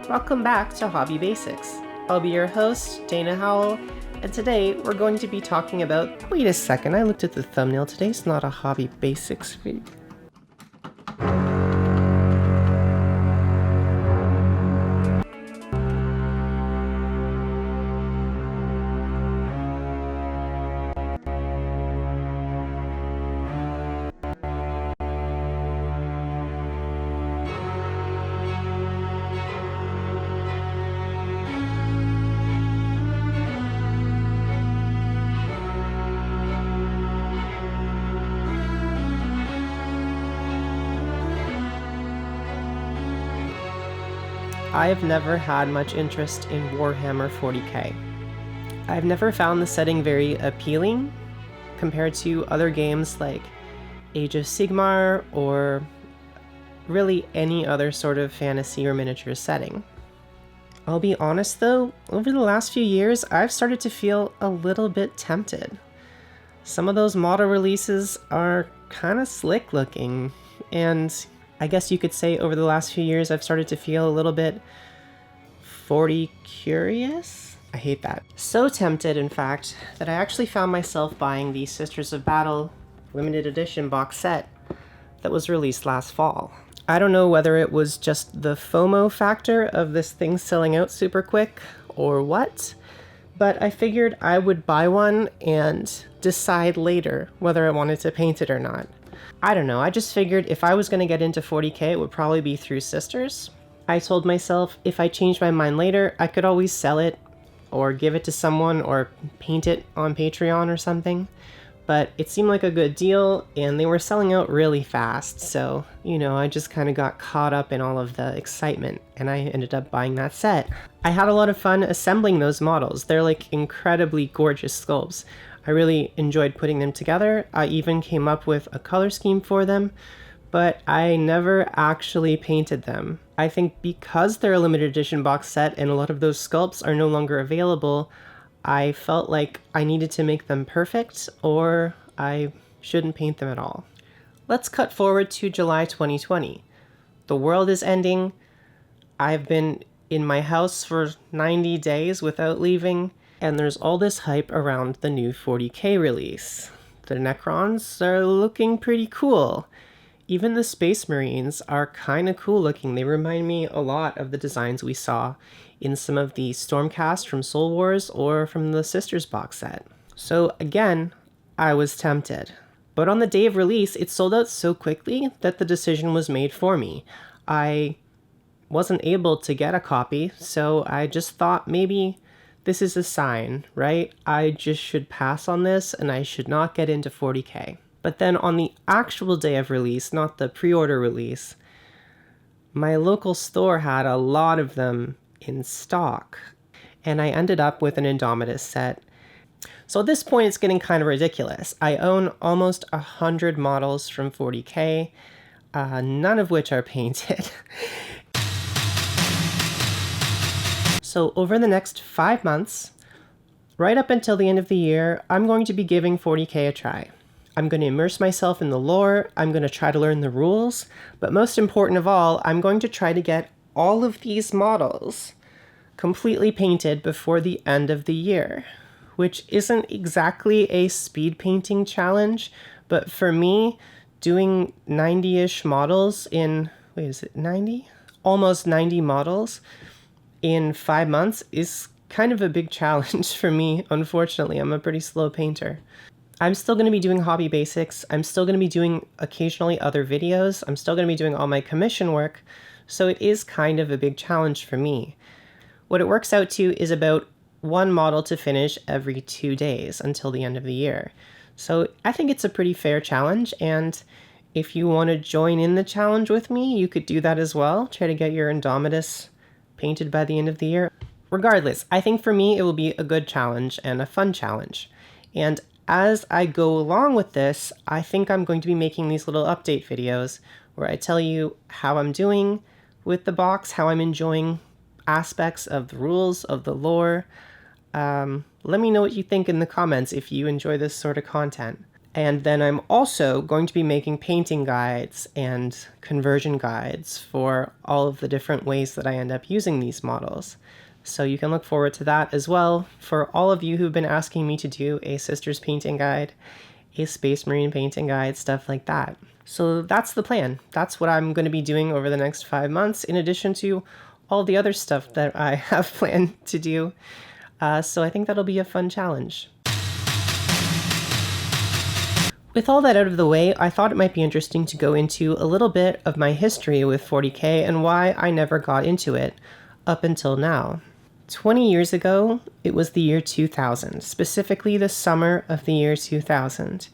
Welcome back to Hobby Basics. I'll be your host, Dana Howell, and today we're going to be talking about... Wait a second, I looked at the thumbnail. Today's not a Hobby Basics video. I've never had much interest in Warhammer 40K. I've never found the setting very appealing compared to other games like Age of Sigmar or really any other sort of fantasy or miniature setting. I'll be honest though, over the last few years I've started to feel a little bit tempted. Some of those model releases are kind of slick looking, and I guess you could say over the last few years I've started to feel a little bit 40 curious? I hate that. So tempted, in fact, that I actually found myself buying the Sisters of Battle limited edition box set that was released last fall. I don't know whether it was just the FOMO factor of this thing selling out super quick or what, but I figured I would buy one and decide later whether I wanted to paint it or not. I don't know, I just figured if I was going to get into 40K, it would probably be through Sisters. I told myself if I changed my mind later, I could always sell it or give it to someone or paint it on Patreon or something. But it seemed like a good deal and they were selling out really fast. So, I just kind of got caught up in all of the excitement and I ended up buying that set. I had a lot of fun assembling those models. They're like incredibly gorgeous sculpts. I really enjoyed putting them together. I even came up with a color scheme for them, but I never actually painted them. I think because they're a limited edition box set and a lot of those sculpts are no longer available, I felt like I needed to make them perfect or I shouldn't paint them at all. Let's cut forward to July 2020. The world is ending. I've been in my house for 90 days without leaving. And there's all this hype around the new 40K release. The Necrons are looking pretty cool. Even the Space Marines are kind of cool looking. They remind me a lot of the designs we saw in some of the Stormcast from Soul Wars or from the Sisters box set. So again, I was tempted. But on the day of release, it sold out so quickly that the decision was made for me. I wasn't able to get a copy, so I just thought maybe this is a sign, right? I just should pass on this and I should not get into 40K. But then on the actual day of release, not the pre-order release, my local store had a lot of them in stock. And I ended up with an Indomitus set. So at this point, it's getting kind of ridiculous. I own almost 100 models from 40K, none of which are painted. So over the next 5 months, right up until the end of the year, I'm going to be giving 40K a try. I'm going to immerse myself in the lore, I'm going to try to learn the rules, but most important of all, I'm going to try to get all of these models completely painted before the end of the year, which isn't exactly a speed painting challenge, but for me, doing 90-ish models in, is it 90? Almost 90 models in 5 months is kind of a big challenge for me. Unfortunately, I'm a pretty slow painter. I'm still going to be doing hobby basics. I'm still going to be doing occasionally other videos. I'm still going to be doing all my commission work. So it is kind of a big challenge for me. What it works out to is about one model to finish every 2 days until the end of the year. So I think it's a pretty fair challenge. And if you want to join in the challenge with me, you could do that as well. Try to get your Indomitus painted by the end of the year. Regardless, I think for me it will be a good challenge and a fun challenge. And as I go along with this, I think I'm going to be making these little update videos where I tell you how I'm doing with the box, how I'm enjoying aspects of the rules, of the lore. Let me know what you think in the comments if you enjoy this sort of content. And then I'm also going to be making painting guides and conversion guides for all of the different ways that I end up using these models. So you can look forward to that as well. For all of you who've been asking me to do a Sisters painting guide, a Space Marine painting guide, stuff like that. So that's the plan. That's what I'm going to be doing over the next 5 months, in addition to all the other stuff that I have planned to do. So I think that'll be a fun challenge. With all that out of the way, I thought it might be interesting to go into a little bit of my history with 40K and why I never got into it up until now. 20 years ago, it was the year 2000, specifically the summer of the year 2000,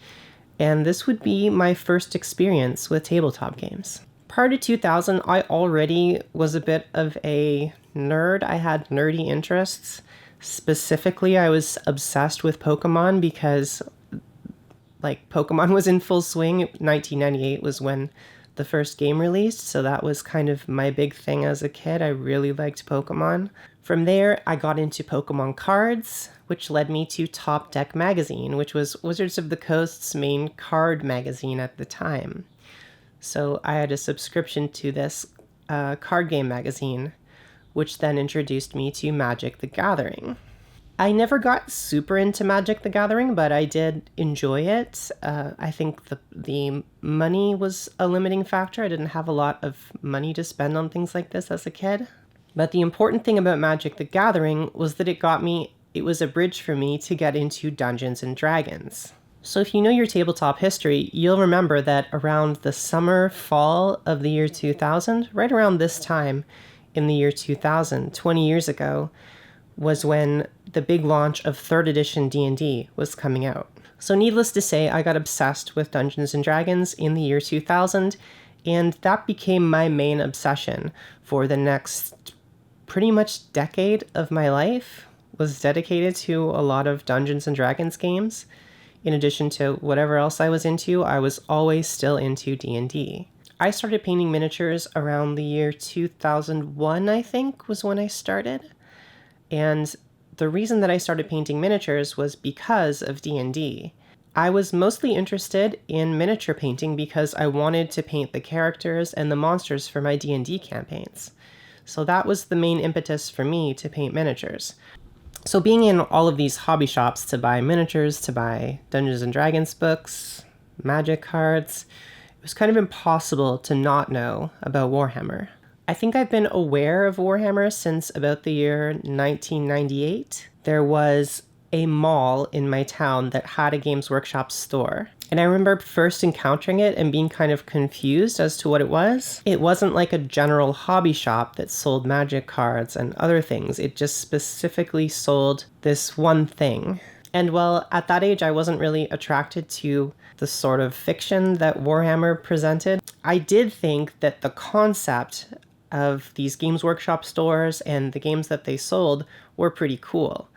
and this would be my first experience with tabletop games. Prior to 2000, I already was a bit of a nerd. I had nerdy interests. Specifically, I was obsessed with Pokemon because Pokemon was in full swing. 1998 was when the first game released, so that was kind of my big thing as a kid. I really liked Pokemon. From there, I got into Pokemon cards, which led me to Top Deck magazine, which was Wizards of the Coast's main card magazine at the time. So I had a subscription to this card game magazine, which then introduced me to Magic the Gathering. I never got super into Magic the Gathering, but I did enjoy it. I think the money was a limiting factor. I didn't have a lot of money to spend on things like this as a kid. But the important thing about Magic the Gathering was that it was a bridge for me to get into Dungeons and Dragons. So if you know your tabletop history, you'll remember that around the summer, fall of the year 2000, right around this time in the year 2000, 20 years ago, was when the big launch of 3rd edition D&D was coming out. So needless to say, I got obsessed with Dungeons & Dragons in the year 2000, and that became my main obsession for the next pretty much decade of my life, was dedicated to a lot of Dungeons & Dragons games. In addition to whatever else I was into, I was always still into D&D. I started painting miniatures around the year 2001, I think, was when I started. And the reason that I started painting miniatures was because of D&D. I was mostly interested in miniature painting because I wanted to paint the characters and the monsters for my D&D campaigns. So that was the main impetus for me to paint miniatures. So being in all of these hobby shops to buy miniatures, to buy Dungeons & Dragons books, Magic cards, it was kind of impossible to not know about Warhammer. I think I've been aware of Warhammer since about the year 1998. There was a mall in my town that had a Games Workshop store. And I remember first encountering it and being kind of confused as to what it was. It wasn't like a general hobby shop that sold Magic cards and other things. It just specifically sold this one thing. And well, at that age, I wasn't really attracted to the sort of fiction that Warhammer presented. I did think that the concept of these Games Workshop stores and the games that they sold were pretty cool.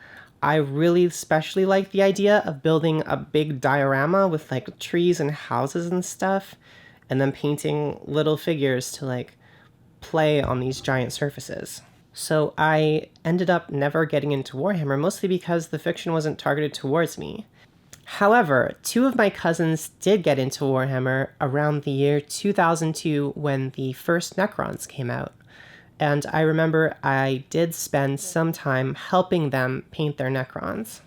I really especially liked the idea of building a big diorama with like trees and houses and stuff, and then painting little figures to like play on these giant surfaces. So I ended up never getting into Warhammer, mostly because the fiction wasn't targeted towards me. However, 2 of my cousins did get into Warhammer around the year 2002 when the first Necrons came out. And I remember I did spend some time helping them paint their Necrons.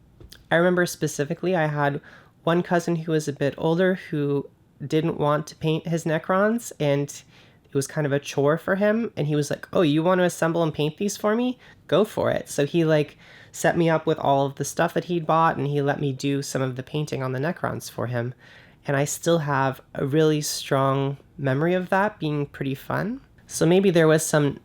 I remember specifically I had one cousin who was a bit older who didn't want to paint his Necrons, and it was kind of a chore for him. And he was like, "Oh, you want to assemble and paint these for me? Go for it." So he set me up with all of the stuff that he'd bought, and he let me do some of the painting on the Necrons for him. And I still have a really strong memory of that being pretty fun. So maybe there was some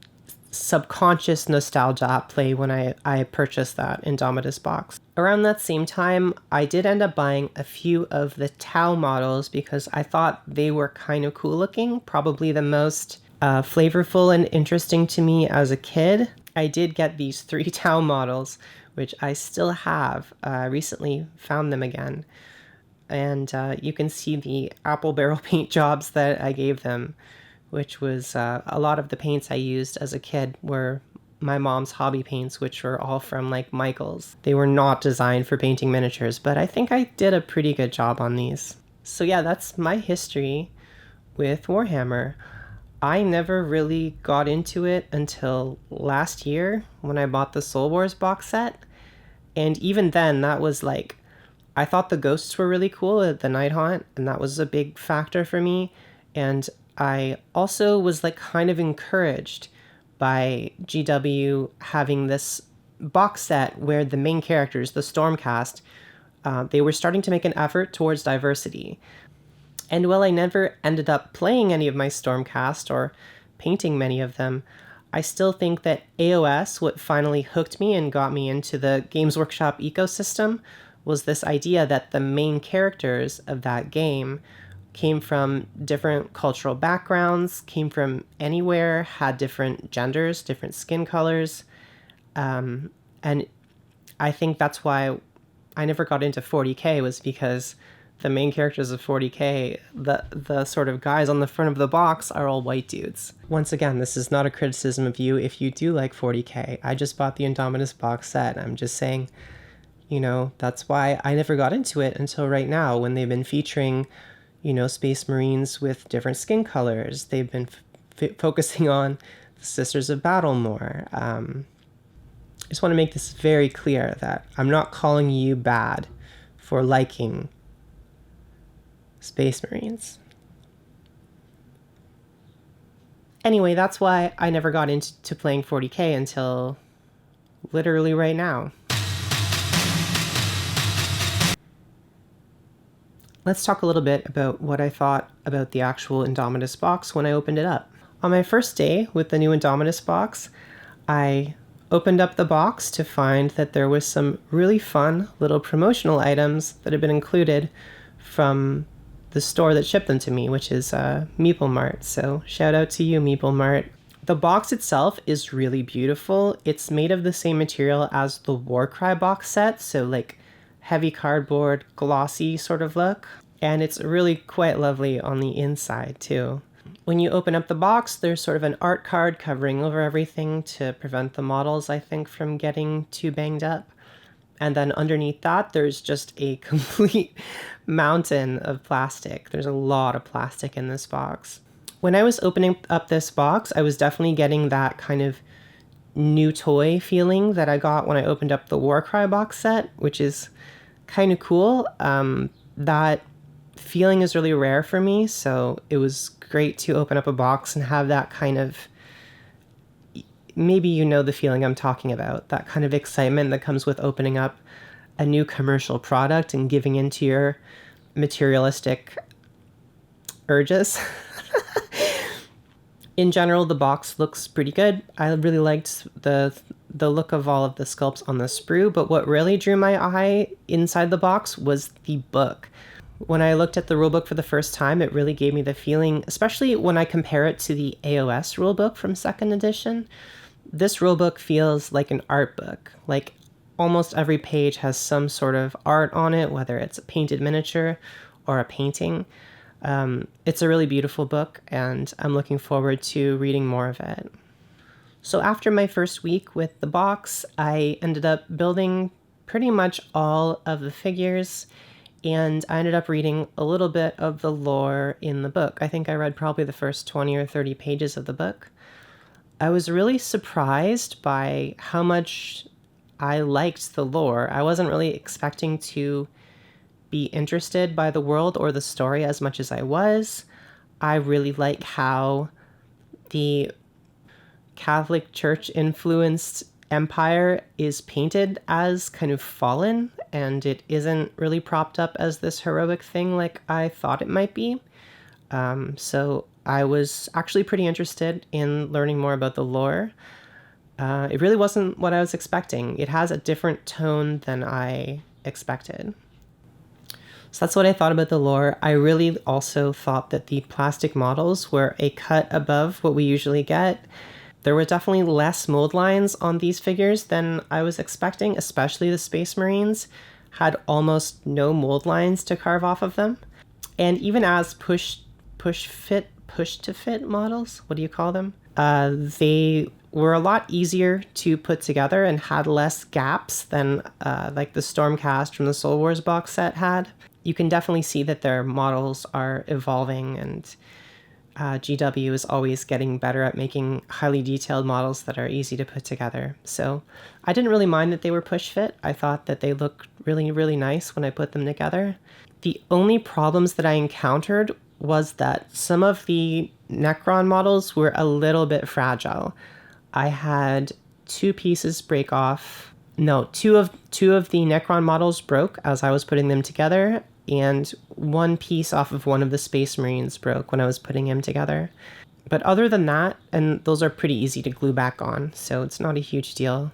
subconscious nostalgia at play when I purchased that Indomitus box. Around that same time, I did end up buying a few of the Tau models because I thought they were kind of cool looking, probably the most flavorful and interesting to me as a kid. I did get these 3 Tau models, which I still have. Recently found them again. And you can see the apple barrel paint jobs that I gave them, which was a lot of the paints I used as a kid were my mom's hobby paints, which were all from Michael's. They were not designed for painting miniatures, but I think I did a pretty good job on these. So yeah, that's my history with Warhammer. I never really got into it until last year when I bought the Soul Wars box set. And even then, that was like, I thought the ghosts were really cool at the Night Haunt, and that was a big factor for me. And I also was like kind of encouraged by GW having this box set where the main characters, the Stormcast, they were starting to make an effort towards diversity. And while I never ended up playing any of my Stormcast or painting many of them, I still think that AOS, what finally hooked me and got me into the Games Workshop ecosystem, was this idea that the main characters of that game came from different cultural backgrounds, came from anywhere, had different genders, different skin colors. And I think that's why I never got into 40K, was because the main characters of 40K, the sort of guys on the front of the box, are all white dudes. Once again, this is not a criticism of you if you do like 40K. I just bought the Indomitus box set. I'm just saying, you know, that's why I never got into it until right now, when they've been featuring, you know, Space Marines with different skin colors. They've been focusing on the Sisters of Battle more. I just want to make this very clear that I'm not calling you bad for liking Space Marines. Anyway, that's why I never got into playing 40K until literally right now. Let's talk a little bit about what I thought about the actual Indomitus box when I opened it up. On my first day with the new Indomitus box, I opened up the box to find that there was some really fun little promotional items that had been included from the store that shipped them to me, which is Meeple Mart. So shout out to you, Meeple Mart. The box itself is really beautiful. It's made of the same material as the Warcry box set, so like heavy cardboard, glossy sort of look. And it's really quite lovely on the inside too. When you open up the box, there's sort of an art card covering over everything to prevent the models, I think, from getting too banged up. And then underneath that, there's just a complete mountain of plastic. There's a lot of plastic in this box. When I was opening up this box, I was definitely getting that kind of new toy feeling that I got when I opened up the Warcry box set, which is kind of cool. That feeling is really rare for me, so it was great to open up a box and have that kind of, maybe you know the feeling I'm talking about, that kind of excitement that comes with opening up a new commercial product and giving into your materialistic urges. In general, the box looks pretty good. I really liked the look of all of the sculpts on the sprue, but what really drew my eye inside the box was the book. When I looked at the rulebook for the first time, it really gave me the feeling, especially when I compare it to the AOS rulebook from 2nd edition, this rulebook feels like an art book. Like almost every page has some sort of art on it, whether it's a painted miniature or a painting. It's a really beautiful book, and I'm looking forward to reading more of it. So after my first week with the box, I ended up building pretty much all of the figures, and I ended up reading a little bit of the lore in the book. I think I read probably the first 20 or 30 pages of the book. I was really surprised by how much I liked the lore. I wasn't really expecting to be interested by the world or the story as much as I was. I really like how the Catholic Church influenced empire is painted as kind of fallen, and it isn't really propped up as this heroic thing like I thought it might be. So I was actually pretty interested in learning more about the lore. It really wasn't what I was expecting. It has a different tone than I expected. So that's what I thought about the lore. I really also thought that the plastic models were a cut above what we usually get. There were definitely less mold lines on these figures than I was expecting, especially the Space Marines had almost no mold lines to carve off of them. And even as push-to-fit models, what do you call them? They were a lot easier to put together and had less gaps than like the Stormcast from the Soul Wars box set had. you can definitely see that their models are evolving, and GW is always getting better at making highly detailed models that are easy to put together. So I didn't really mind that they were push fit. I thought that they looked really, really nice when I put them together. The only problems that I encountered was that some of the Necron models were a little bit fragile. I had two pieces break off. No, two of the Necron models broke as I was putting them together, and one piece off of one of the Space Marines broke when I was putting him together. But other than that, and those are pretty easy to glue back on, so it's not a huge deal.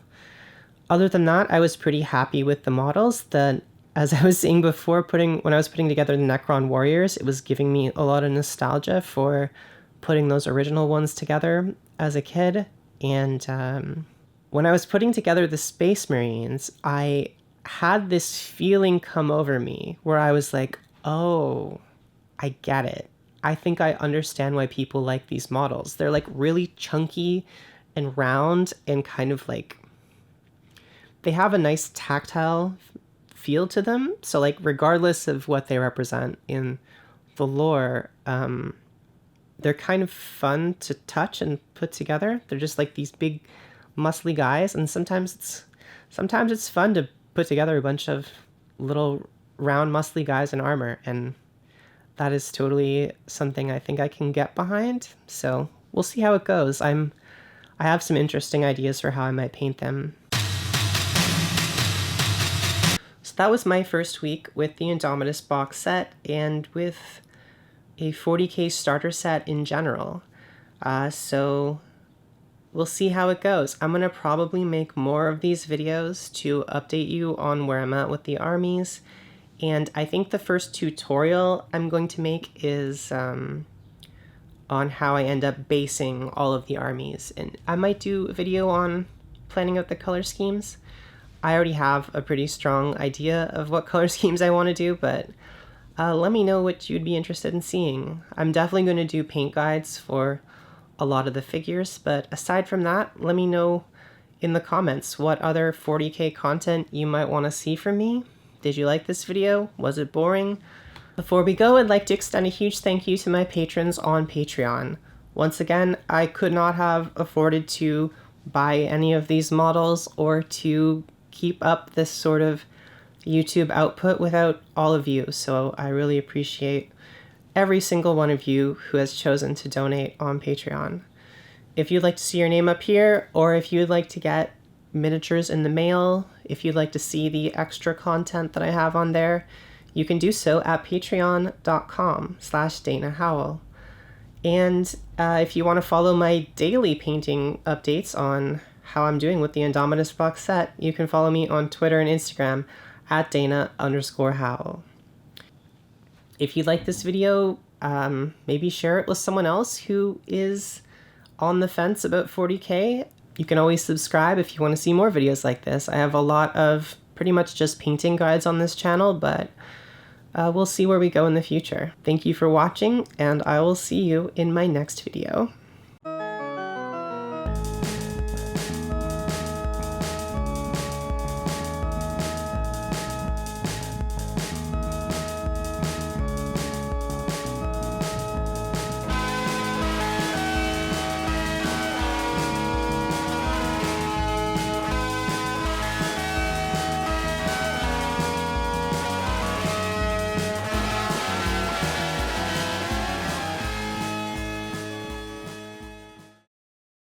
Other than that, I was pretty happy with the models. That, as I was saying before, when I was putting together the Necron Warriors, it was giving me a lot of nostalgia for putting those original ones together as a kid. And when I was putting together the Space Marines, I had this feeling come over me where I was like, oh, I get it. I think I understand why people like these models. They're like really chunky and round and kind of like, they have a nice tactile feel to them. So like regardless of what they represent in the lore, they're kind of fun to touch and put together. They're just like these big muscly guys, and sometimes it's fun to put together a bunch of little round muscly guys in armor, and that is totally something I think I can get behind. So we'll see how it goes. I have some interesting ideas for how I might paint them. So that was my first week with the Indomitus box set and with a 40K starter set in general. So we'll see how it goes. I'm going to probably make more of these videos to update you on where I'm at with the armies. And I think the first tutorial I'm going to make is on how I end up basing all of the armies. And I might do a video on planning out the color schemes. I already have a pretty strong idea of what color schemes I want to do, but let me know what you'd be interested in seeing. I'm definitely going to do paint guides for a lot of the figures, but aside from that, let me know in the comments what other 40K content you might want to see from me. Did you like this video? Was it boring? Before we go, I'd like to extend a huge thank you to my patrons on Patreon. Once again, I could not have afforded to buy any of these models or to keep up this sort of YouTube output without all of you, so I really appreciate every single one of you who has chosen to donate on Patreon. If you'd like to see your name up here, or if you'd like to get miniatures in the mail, if you'd like to see the extra content that I have on there, you can do so at patreon.com/Dana Howell. And if you want to follow my daily painting updates on how I'm doing with the Indomitus box set, you can follow me on Twitter and Instagram at Dana_Howell. If you like this video, maybe share it with someone else who is on the fence about 40K. You can always subscribe if you want to see more videos like this. I have a lot of pretty much just painting guides on this channel, but we'll see where we go in the future. Thank you for watching, and I will see you in my next video.